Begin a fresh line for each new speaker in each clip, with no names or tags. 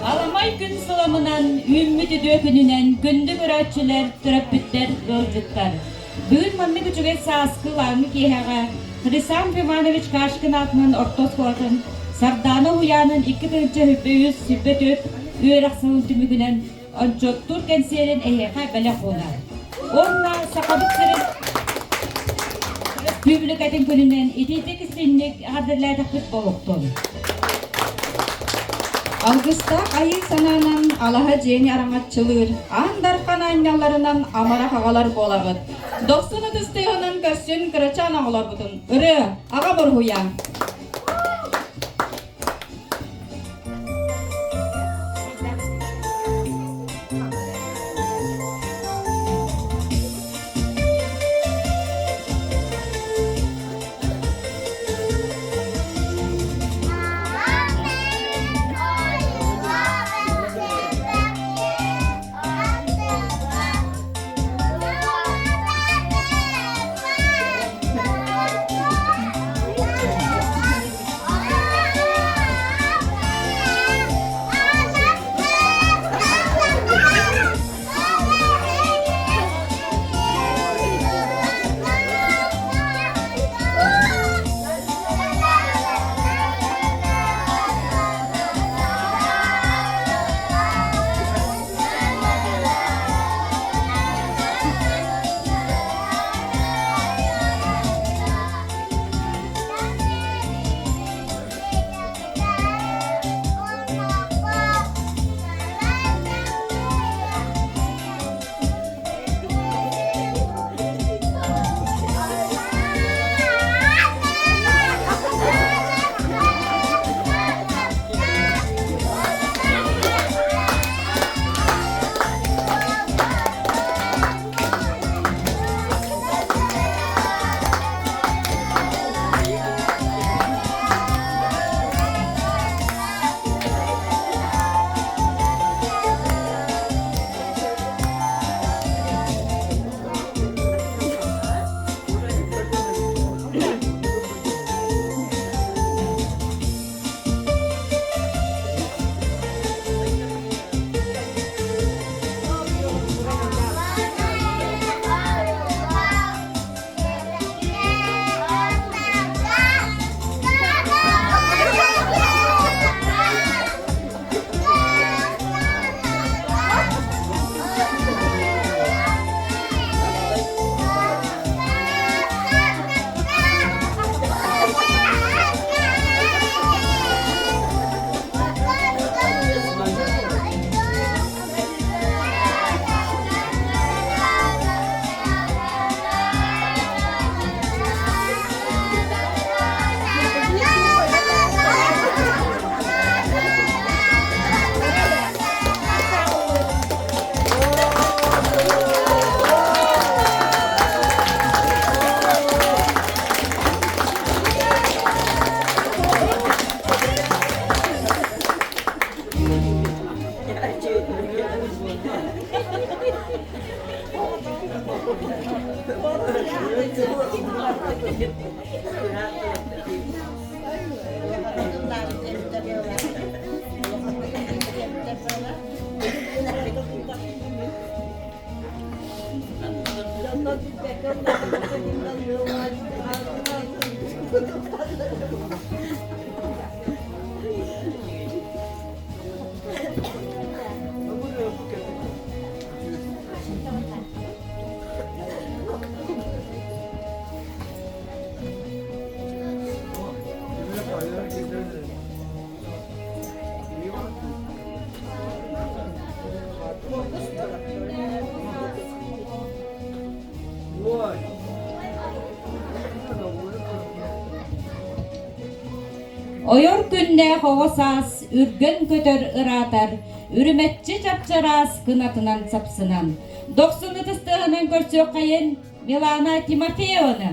Alamay gün salamından, ümmidi dökününen, gündü müraççılar, tırapütler, yolcuklar. Bugün manlı küçüge sağskı lanlı kihaga, Hristiyan Pimanoviç Kaşkın altının ortos koğatın, Sardana Huyan'ın 2 tınca hübbeyüz, hübbetüt, üyeraksanın tümügünen, onçot Turken serin eheha belek olar. Onunla sakabık serin, Hüblükatın gününden ititik isinlik hadırlar takıp boğuktun.
Algısta ayı sananan alaha jeni aramatçılır, andar kanaynalarından amara hagalar bolagıt. 90 tıstayınan kösün kırıçan ağlar butun. Irı, ağa bor huyan.
Oyor günde hovasas, ürgün kötör ıratar, ürümetçi çapçaras kınatınan sapsınan. 90 tыстığının görsök kayın Milana Timofeyevna.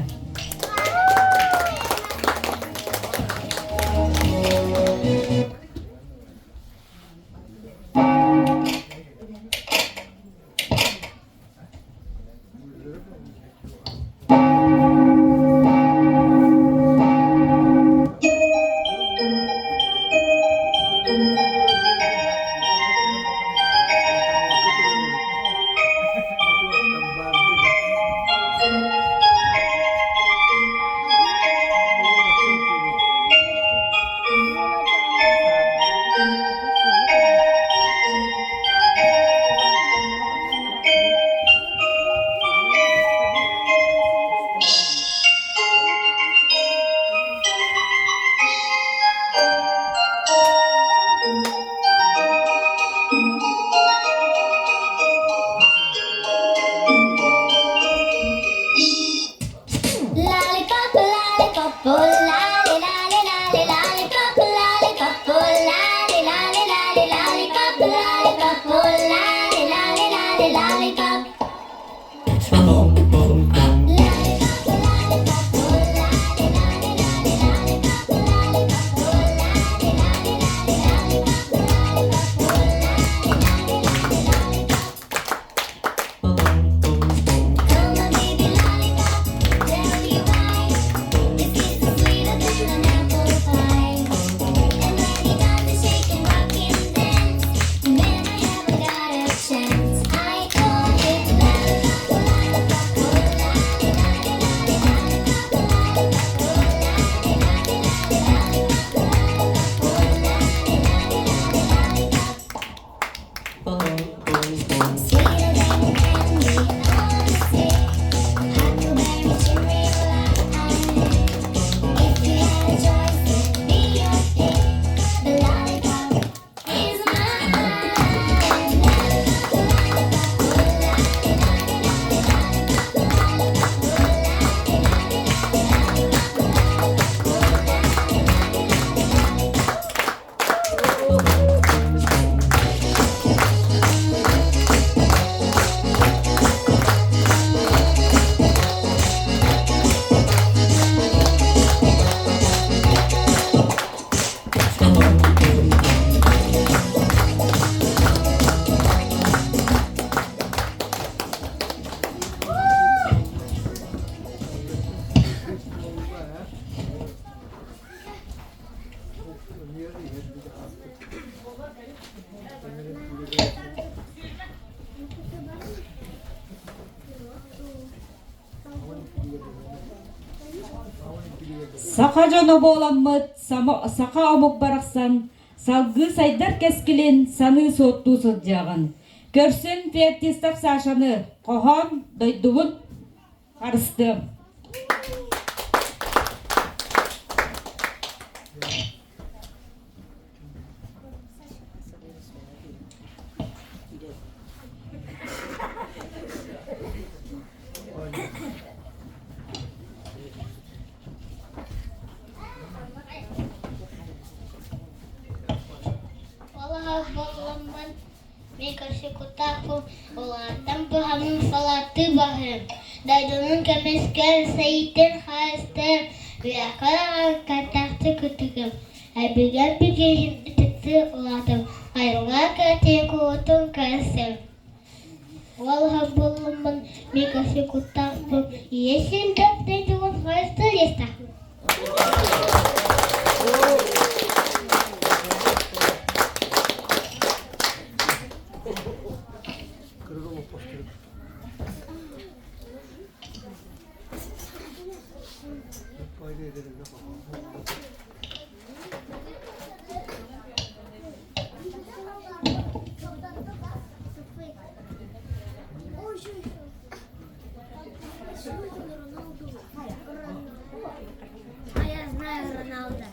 Сақа жоно боламмыт, сақа омук барақсан, салгы сайдар кескілін саны сотту сыджағын. Көрсін феоктистав Сашаны, қоған дойдуын қарысты.
Балаһабаламман мекашикутаху олатам бахамын салаты бахым дайдонун көмескер сейтен хастер вякараган катахты күтүгüm әбигән бигейин итексе олатым айрга кәтеку отун кәсем Балаһабаламман мекашикутаху есен дәпте дуын хастер естаху
Я знаю Роналда.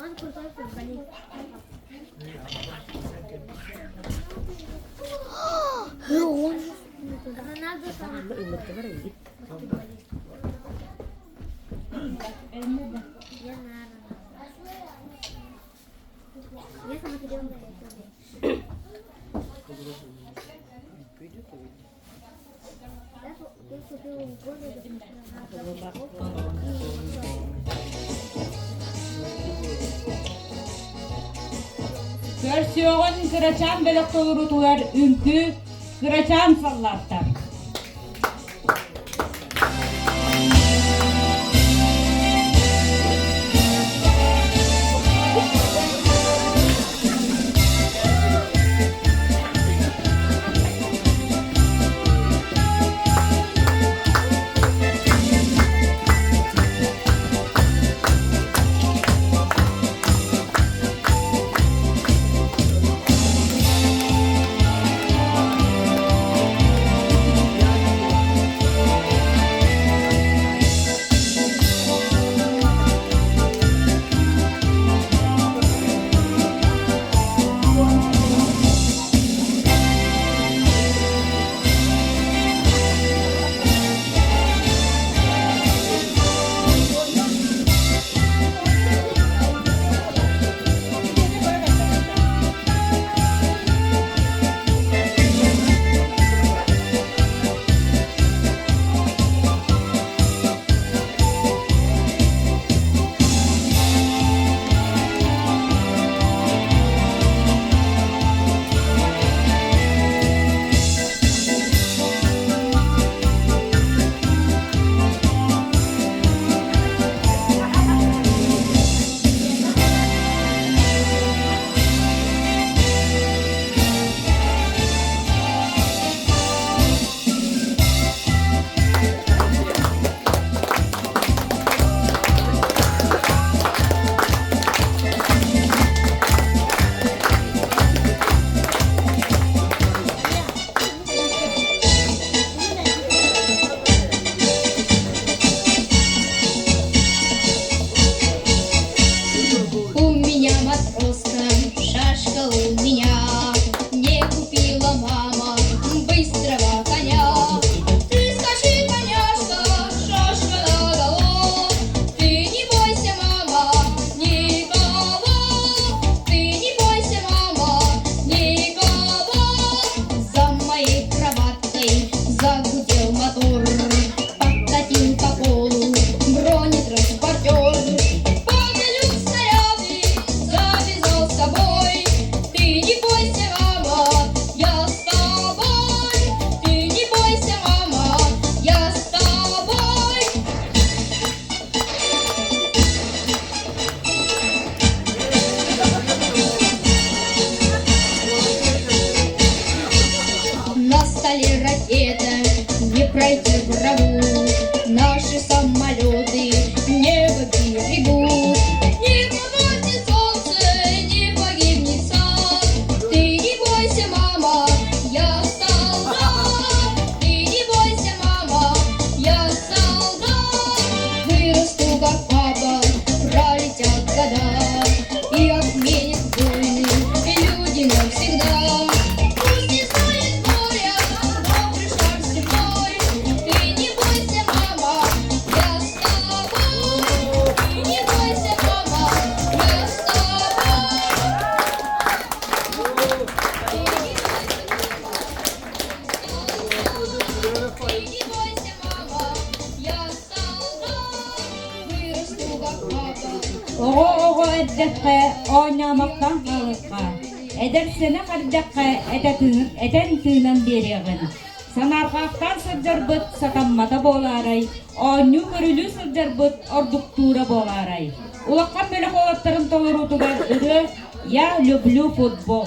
Он крутой футболист. Роналдо самый футболист. Я знаю Роналда. Я смотрел на это. Я купил
Көрсөğün kıraçan belek doğrutular ünkü kıraçan sallattar. Ogo eddekhe oynamaktan kalıkka. Edersene kardakka eden tığınan beriyagın. Sanarkaktan sırcarbıt satanmata bolaray. Oynu görülü sırcarbıt orduktura bolaray. Ulakkan melek olatların toğurutugar ırı. Я люблю футбол.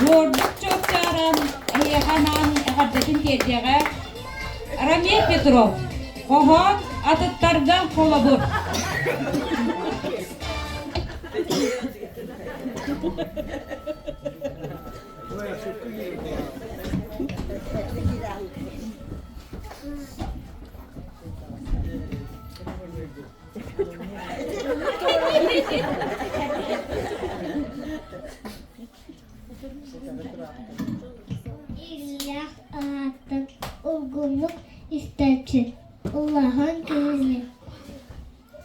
Жордук чоптарам, эйханан, эхардатын тердеге, Рамей Петров, Кохон атыттардан колобур.
İllah atın olgunluk isteçi. Allah'ın gözü.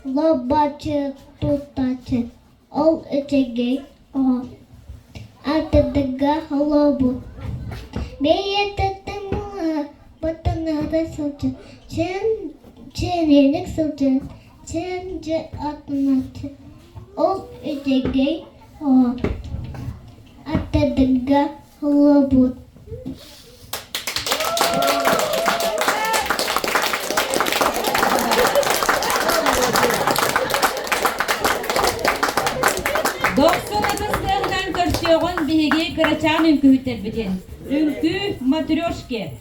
Lobaçı tutaçı. Ol ötege o. Atıdıga halobu. Beyetetim ula. Batına da sılcı. Çenelik sılcı. Çence atınatı. Ol ötege o. Atıdıga halobu.
Doksanatızlığından kırşıyorsun bihigi kıracağın ünkü hütterbidin. Ünkü matryoşki.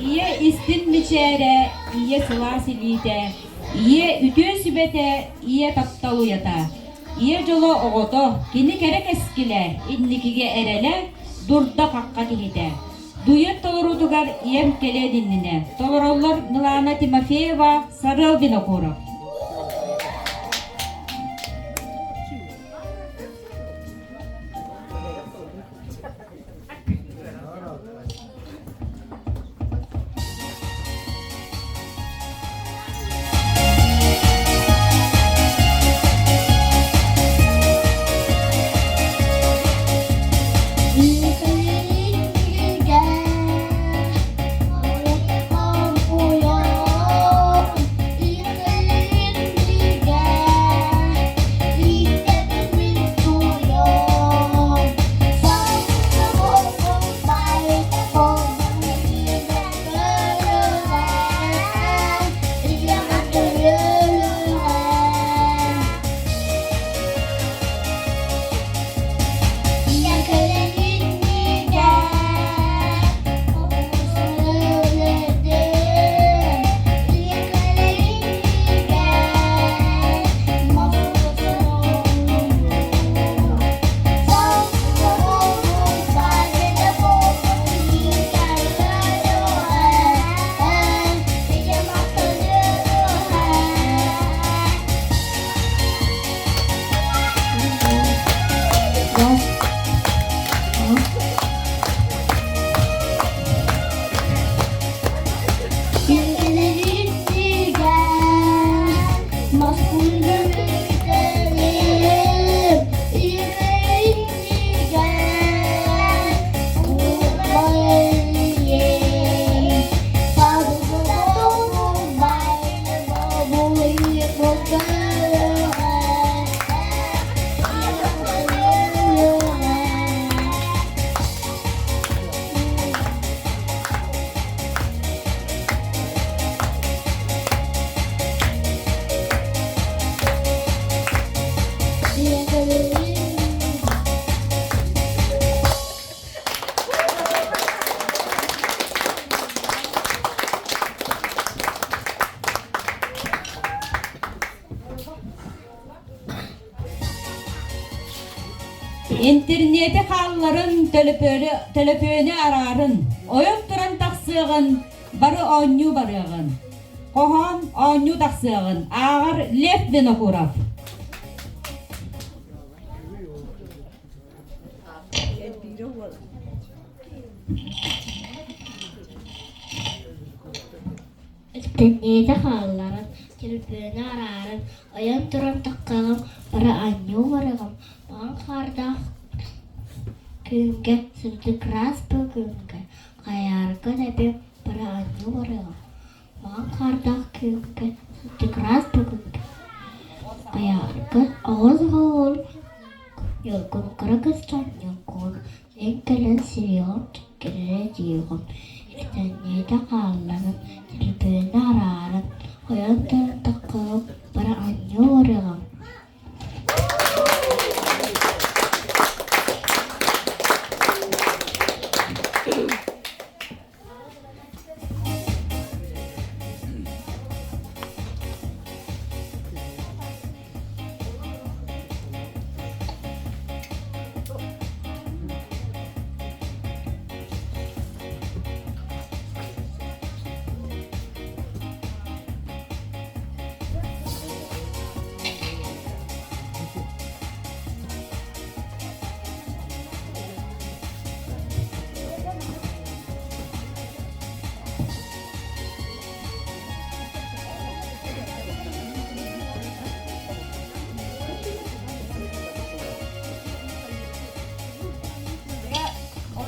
iye istin miçere, iye sıla silite, iye ütü sübete, iye taptalı yata. Iye jolo ogoto, kini kerek eskile, innikige erele, durda kakka kihite. Duyet tolorutugar iyem kele dinine. Tolorollar Nilana Timofeeva, Sarıl Vinokurov. İnternete kalların telepöne ararın, oyup duran taksığın, barı onyu barığın. Kohan onyu taksığın, ağır Lev Vinokurov.
İnternete kalların telepöne ararın, oyup duran taksığın, barı onyu barığın. Karda künge sırtı kras bugünge kayarga tepe para anyu varıga. Karda künge sırtı kras bugünge kayarga ağız hol yorgun kırgızcan yakun enkelen siriyon tükkere diyorum. İnternete kalların telepöne ararın hayatın takılıp para anyu varıga.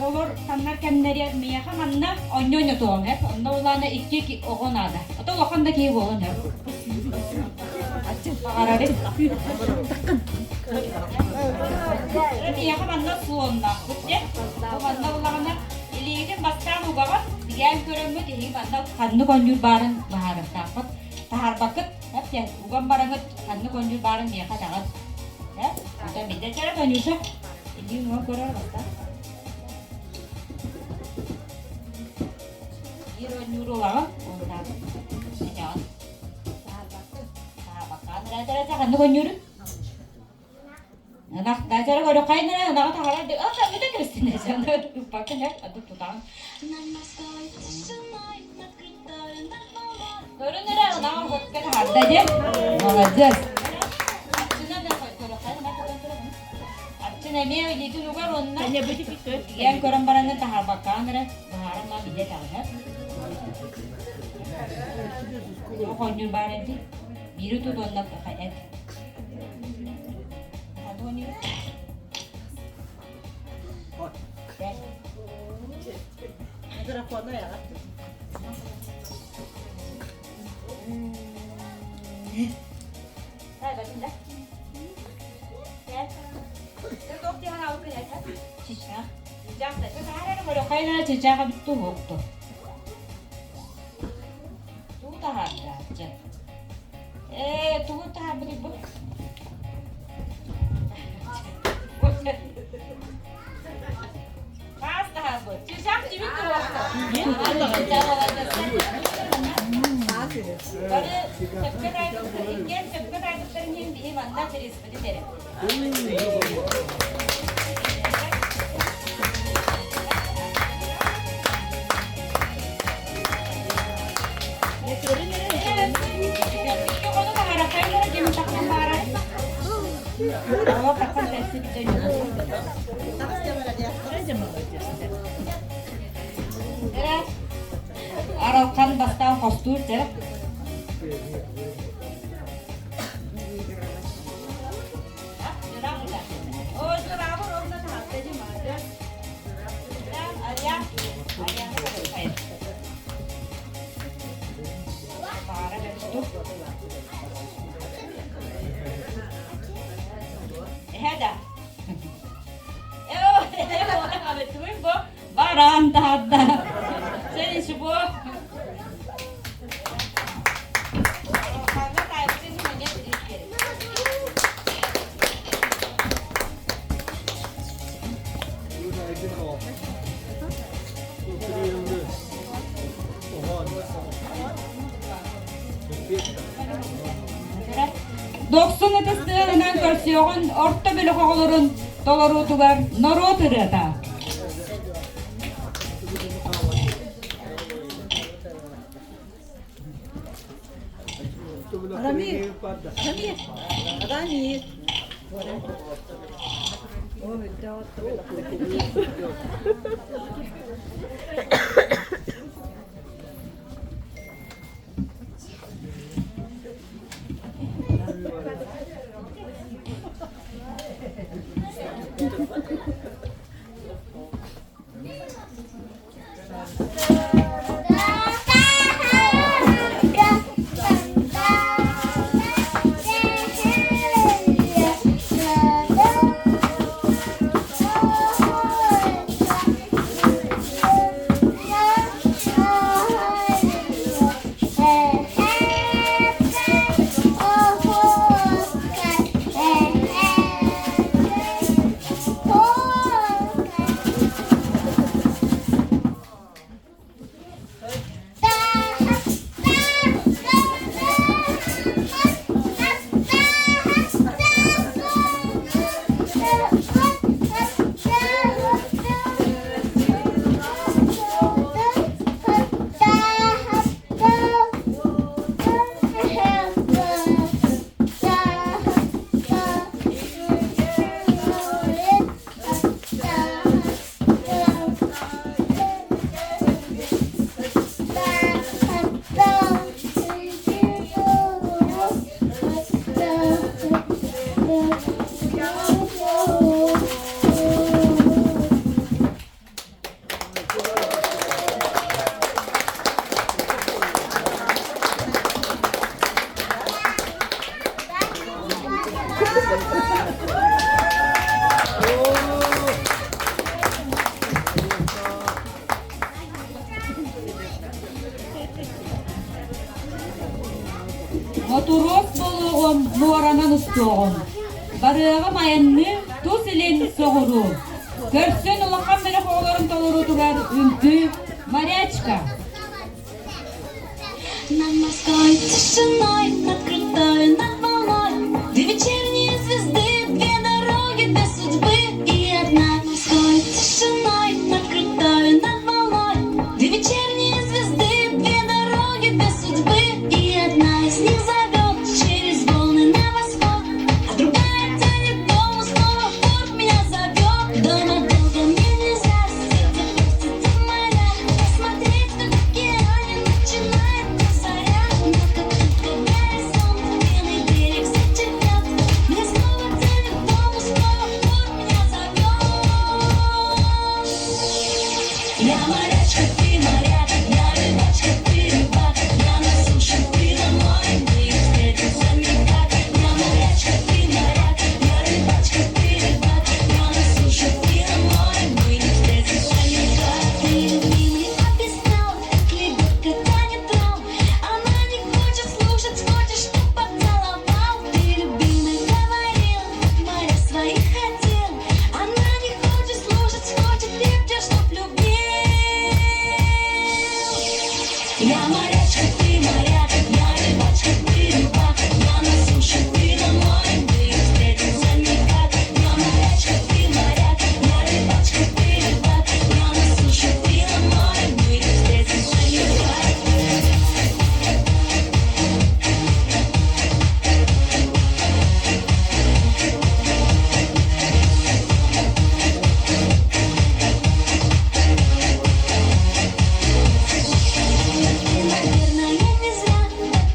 Olur kanlar kendileri miyaha manna onyo toğum hep. Onda olana iki oğun ada. O da lokanda ki oğun hep. Arabe. Miyaha manna suonda. Kutte. O manna olana iliyidin bastan ugağa. Diğer görünmü değil manna kanlı konjur barın baharı. Takut. Tahar bakıt. Hep ya ugan barangıt kanlı konjur barın miyaha dağıt. Hep. Uda midde cara konjursa. İliyin o görer basta. Bir oynuyorlar. Ondan. Ne on? Bakan rada kan oynuyor. Nak dajar kalau kainnya nak tahala de. Ah, kita Kristina jangan bakın ya aduh tutan. Görün nere ona bakın harda je. Молодец. Açına da kalau kainnya Açına meye itu lugar onna. Hanya begitu. Yang kurang barangnya tahal bakan nere. Baharan mah bide tahal. Konjur barang sih. Biru tuh donna kayak. Aduh Đây bà xin đấy. Yes. Cái tốt chứ không cái này hết. Chị sao? Chắc tại cái giá đấy nó mà được hay là chị chắc tu hộp rồi. Tu ta hạt ra chứ. Ê, tu ta hạt bự bự. Basta hạt bự. Chị chắc chị biết tu hộp rồi. Chị chắc là Baru sekedar ingin sekedar ternyata di mana jadi seperti itu. Itu kalau tak ada kain lagi minta kembaran. Kalau tak kan testing itu juga. Arakan basta kostur je. Oh, jurang orang dah tak ada macam. Jurang ayah nak bersaing. Parah betul. Ada. Orang ada tu ibu barang tak ada. Jadi sebuah. Doksun etestiğinden karşıyan orta bile koğuların doları tuvar naro tırıda.
Рамир, Рамир. Ой, да,
Motorot boluğum muaranan ustuğum. Barığı mayanını tuz ilin soğuru. Görsen ulaqan beri qoğularım toluru durar ümpü Mariachka.
над морской тишиной, над крутой, над волной. Две вечерние звезды, две дороги, две судьбы и одна. Морской тишиной, над крутой, над волной. Две вечерние звезды, две дороги, две судьбы и одна из них зовет через волны на восход, а другая тянет дому снова в порт меня зовет. Дома долго мне нельзя сидеть, пустить моря, посмотреть, как в океане начинает заря. Но как только горизонт белый берег зачернет, меня снова тянет дому, снова в порт меня зовет. Я морячка, ты моряк, я рыбачка, ты рыбак, я на суше, ты на море, мы встретимся никак. Я морячка, ты моряк, я рыбачка, ты рыбак, я на суше, ты на море, мы не встретимся никак. Ты, любимый, объяснял, как лебедка тянет трал, она не хочет слушать, хочет, чтоб поцеловал. Ты, любимый, говорил, моря своих хотел, она не хочет слушать, хочет крепче, чтоб любил. Я морячка, ты моряк, я рыбачка, ты рыбак, я на суше, ты на море, мы не встретимся никак. Я морячка, ты моряк, я рыбачка, ты рыбак, я на суше, ты на море, мы не встретимся никак. Наверное, не зря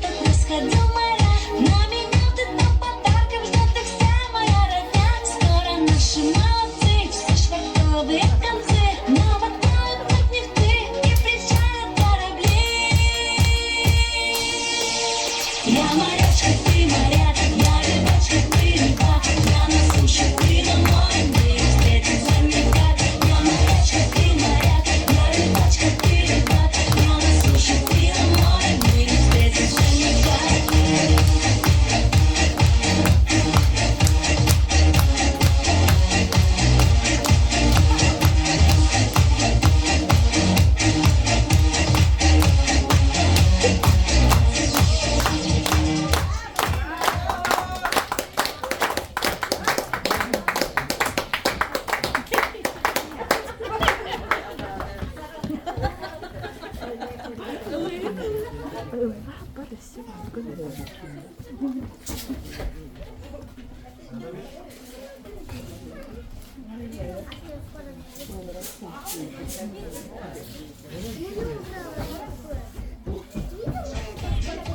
так расходил моря. На меня ты там подарков ждет их вся моя родня. Скоро наши молодцы, все швартовые концы намотают на кнехты и причалят корабли. Я морячка, ты моряк, я рыбачка, ты рыбак, я на суше, ты на море, мы не встретимся никак. Я морячка, ты моряк, я рыбачка, ты рыбак, я на суше, ты на море, мы не встретимся никак.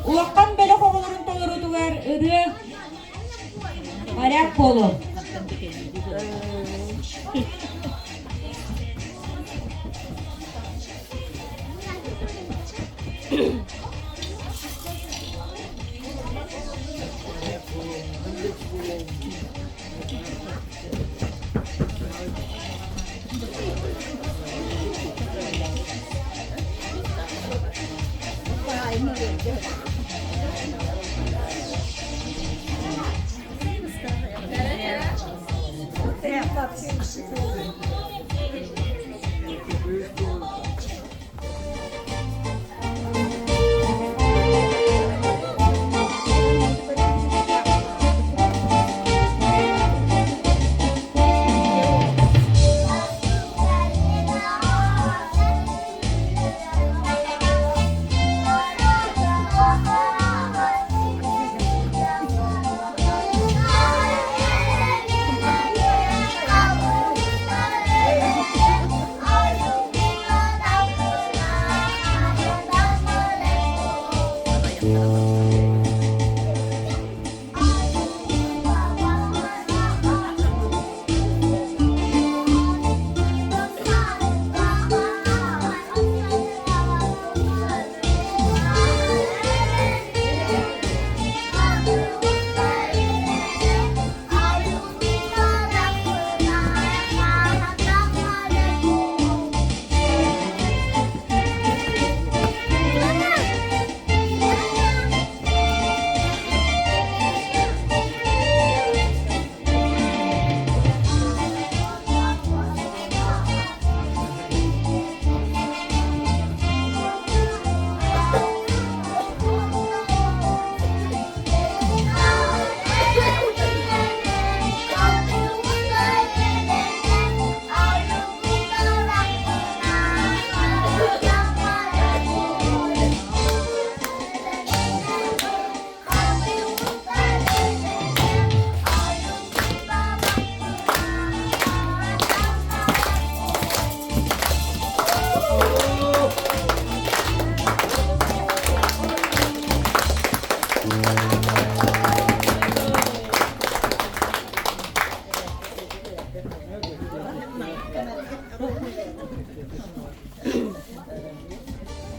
Улаккан бөлө хоголорун толорутугар ыры моряк болу.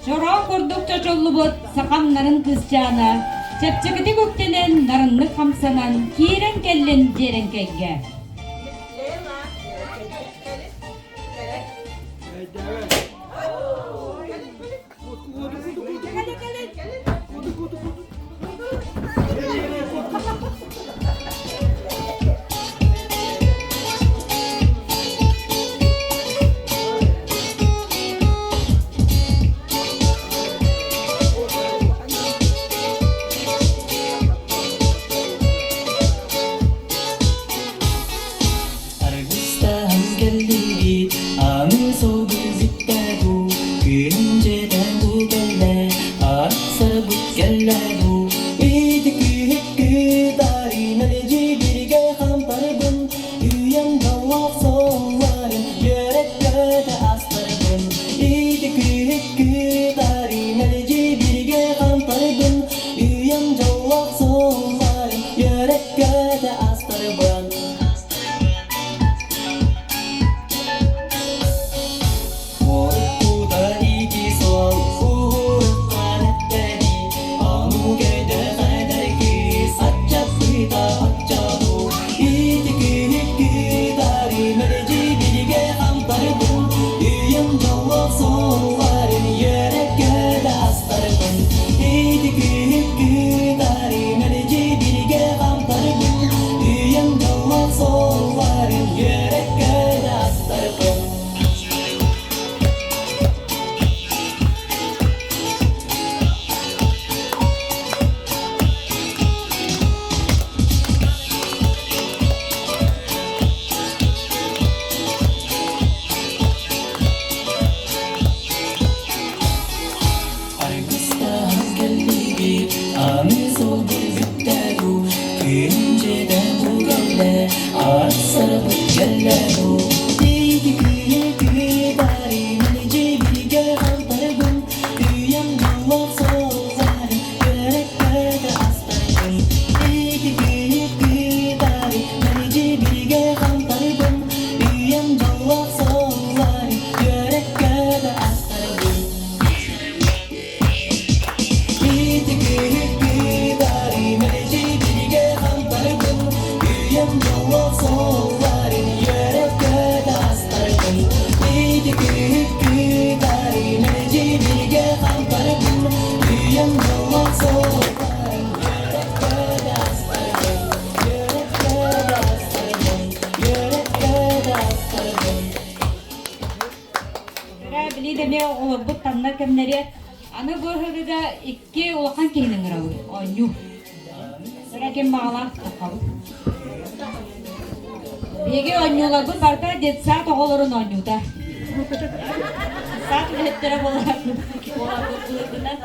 Çoran kurdukça çollubut, sakamların kızcağına, çepçekiti göktenen, narınlı kamsanan, kiren kellen jeren kenge.
Argısta hangelli amin soğuk zittagu Günceden bu gelle aksar bu gelle bu İdiki hikki dari naleci birge hampargun Üyen davak soğvarın yörek göde astargun İdiki hikki dari naleci birge hampargun Üyen davak soğvarın yörek göde astargun
Bili de ne o bu tanlar kemleri ana bu hırda iki olakan kehinin rawu onyu. Sıra kem bağlar takal. Bege onyular bu barda jet saat oğulların onyuda. Saat lettere bolar. Bolar bulduğundan.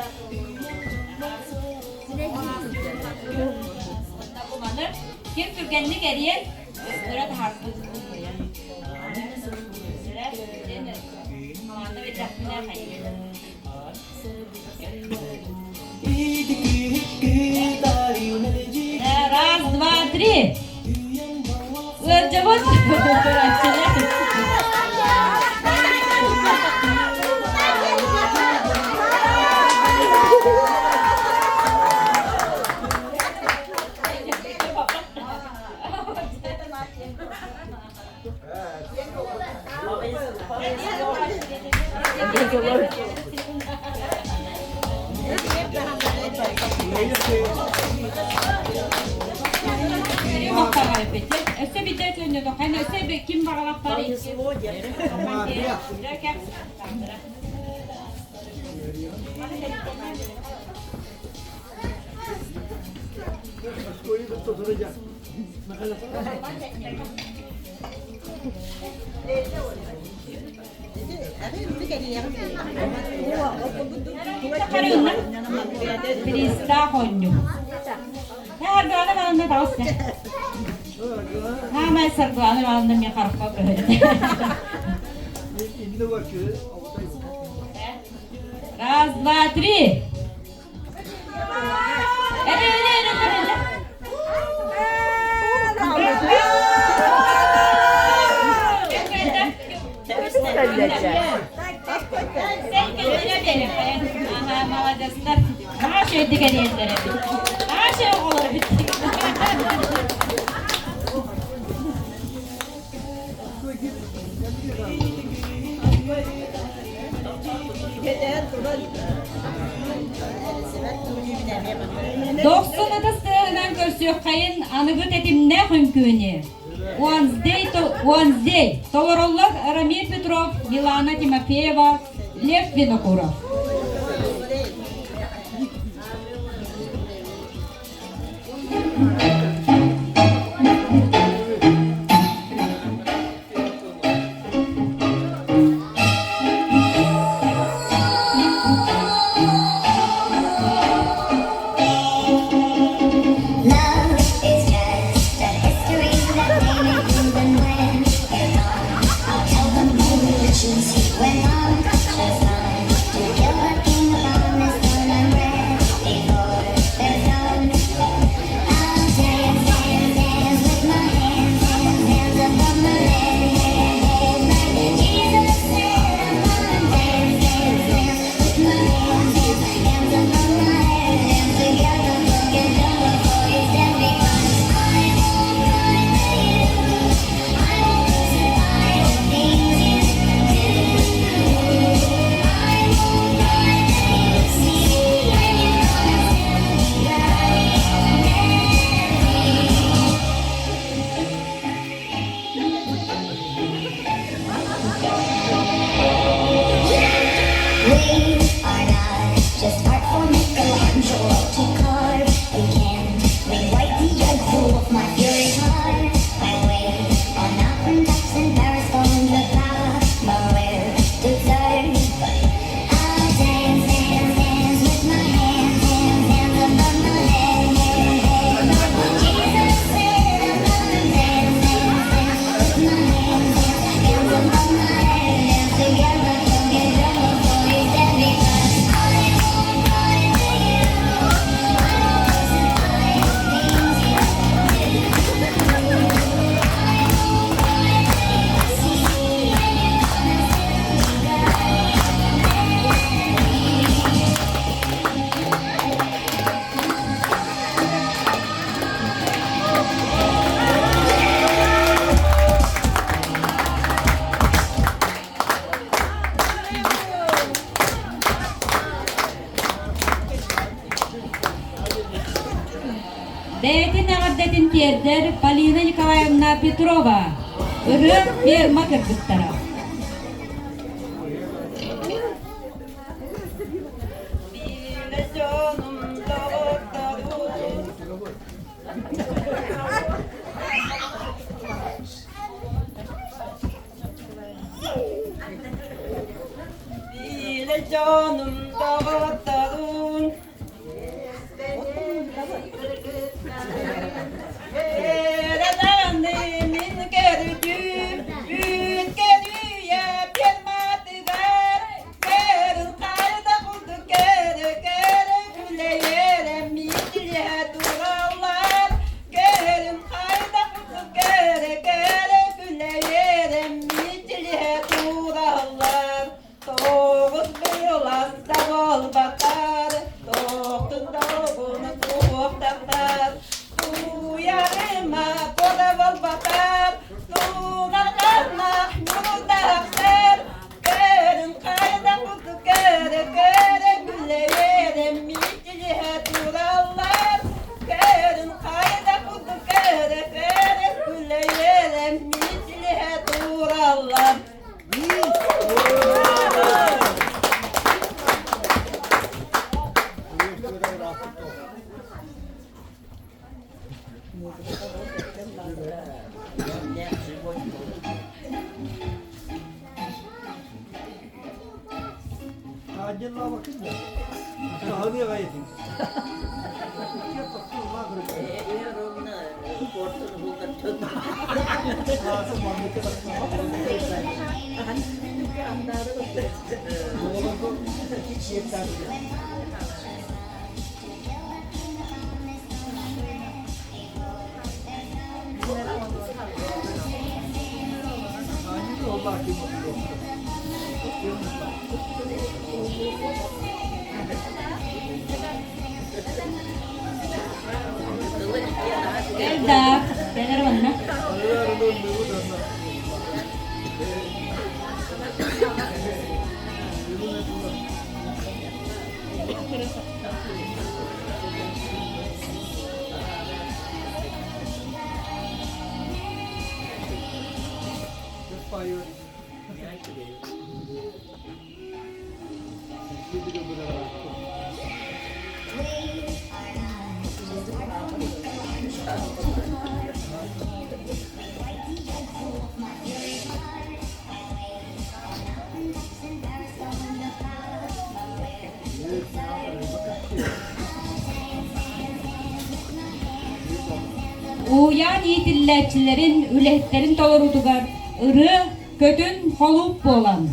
Tabumanır. Kim Türkenlik eriyen? Sıra da harflı. Sıra cennet. Manda ve takviler hayır. Раз, два, три. Лерчебот. Öse bir de dönüyordu. Hani öse bir kim bağlak var iki. Birista konyo. Her gana bana da olsun. Ha ben sargılanı aldım ya karfa böyle. Раз, два, три. Sen kendine verin. bitti geriyenlere. Her şey oğulları bitti. Doksun ıdıstığı görsüyor kayın anıgıt etim ne hünkünü. Уанздей, Толороллог Рамиль Петров, Милана Тимофеева, Лев Винокуров.
Love is just a history that may make even when you're gone. I'll tell them only the truth when love shows on. To kill the king upon this throne unready for their throne. I'll dance, dance, dance with my hands, hands, hands above my head, like Jesus said. I'm gonna dance, dance, dance with my hands, hands, hands above my head, hands together, together. We are not just art for Michelangelo to carve. We can rewrite the aggro of my fury's heart. I wait on mountain tops in Paris for the power, but where to turn? I'll dance, dance, dance with my hands, hands, hands above my head, head, head. Jesus said I'm gonna dance, dance, dance with my hands, hands, hands above my head, hands together, together.
Бәйетін ағаддетін тердер Полина Николаевна Петрова. Үрі ферма кіргіттара.
Canım dağıtlarım Eredendimin gergü Bütgedüye pirmatigar Gerin kayda kudu gere Güle yere midilye durallar Gerin kayda kudu gere Güle yere midilye durallar Toğuz beyolazda bol bakar Toğtun doğunu tuğuk taktar Uyarıma koda bol bakar Nunar karnak yolu da akser Görün kayda kutu göre Güle yere mitlihe durallar Görün kayda kutu göre Güle yere mitlihe durallar
Acılla bakın da. Sahne gayet.
Gelda. Gelir bana. Uyan yiğitilleçilerin, ületlerin doğrudugar. Irı, kötün, holup bolan.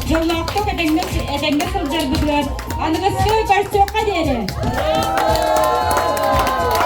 Jolakto edenge sılcar bıdılar. Anıgı söy baş söka deri.